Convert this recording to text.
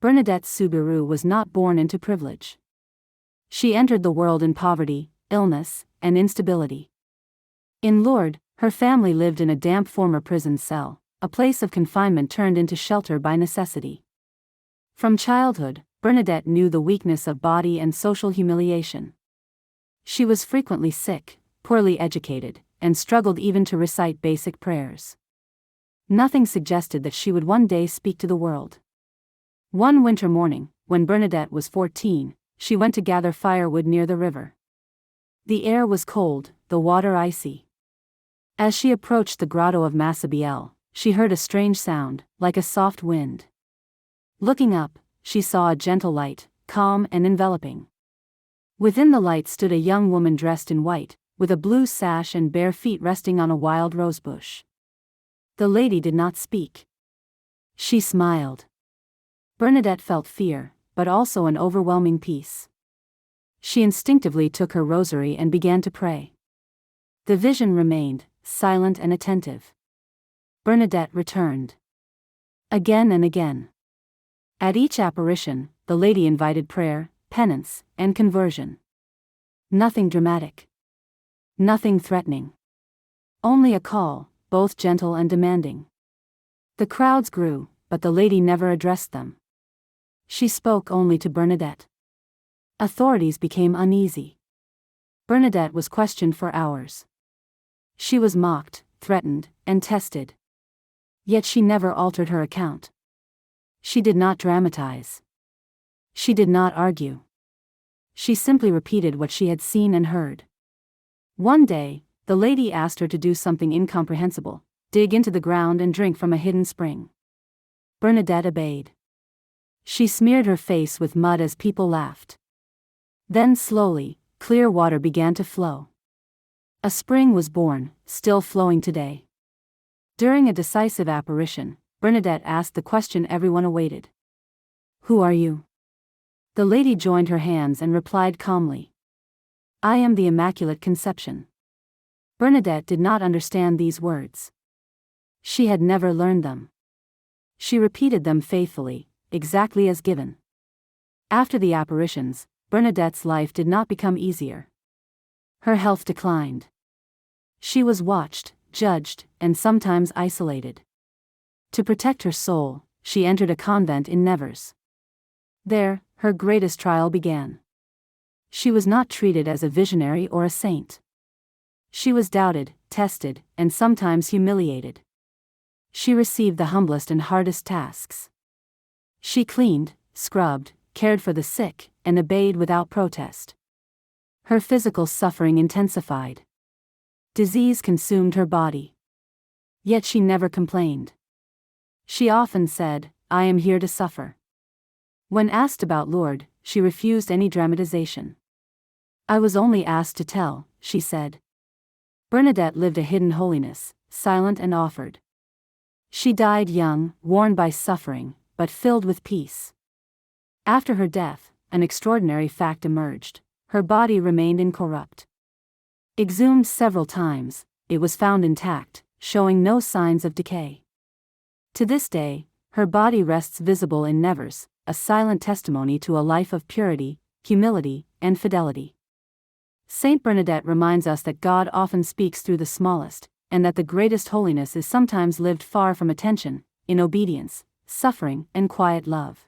Bernadette Soubirous was not born into privilege. She entered the world in poverty, illness, and instability. In Lourdes, her family lived in a damp former prison cell, a place of confinement turned into shelter by necessity. From childhood, Bernadette knew the weakness of body and social humiliation. She was frequently sick, poorly educated, and struggled even to recite basic prayers. Nothing suggested that she would one day speak to the world. One winter morning, when Bernadette was 14, she went to gather firewood near the river. The air was cold, the water icy. As she approached the grotto of Massabielle, she heard a strange sound, like a soft wind. Looking up, she saw a gentle light, calm and enveloping. Within the light stood a young woman dressed in white, with a blue sash and bare feet resting on a wild rosebush. The lady did not speak. She smiled. Bernadette felt fear, but also an overwhelming peace. She instinctively took her rosary and began to pray. The vision remained, silent and attentive. Bernadette returned. Again and again. At each apparition, the lady invited prayer, penance, and conversion. Nothing dramatic. Nothing threatening. Only a call, both gentle and demanding. The crowds grew, but the lady never addressed them. She spoke only to Bernadette. Authorities became uneasy. Bernadette was questioned for hours. She was mocked, threatened, and tested. Yet she never altered her account. She did not dramatize. She did not argue. She simply repeated what she had seen and heard. One day, the lady asked her to do something incomprehensible: dig into the ground and drink from a hidden spring. Bernadette obeyed. She smeared her face with mud as people laughed. Then slowly, clear water began to flow. A spring was born, still flowing today. During a decisive apparition, Bernadette asked the question everyone awaited. "Who are you?" The lady joined her hands and replied calmly, "I am the Immaculate Conception." Bernadette did not understand these words. She had never learned them. She repeated them faithfully, exactly as given. After the apparitions, Bernadette's life did not become easier. Her health declined. She was watched, judged, and sometimes isolated. To protect her soul, she entered a convent in Nevers. There, her greatest trial began. She was not treated as a visionary or a saint. She was doubted, tested, and sometimes humiliated. She received the humblest and hardest tasks. She cleaned, scrubbed, cared for the sick, and obeyed without protest. Her physical suffering intensified. Disease consumed her body. Yet she never complained. She often said, "I am here to suffer." When asked about Lourdes, she refused any dramatization. "I was only asked to tell," she said. Bernadette lived a hidden holiness, silent and offered. She died young, worn by suffering, but filled with peace. After her death, an extraordinary fact emerged: her body remained incorrupt. Exhumed several times, it was found intact, showing no signs of decay. To this day, her body rests visible in Nevers, a silent testimony to a life of purity, humility, and fidelity. Saint Bernadette reminds us that God often speaks through the smallest, and that the greatest holiness is sometimes lived far from attention, in obedience, suffering, and quiet love.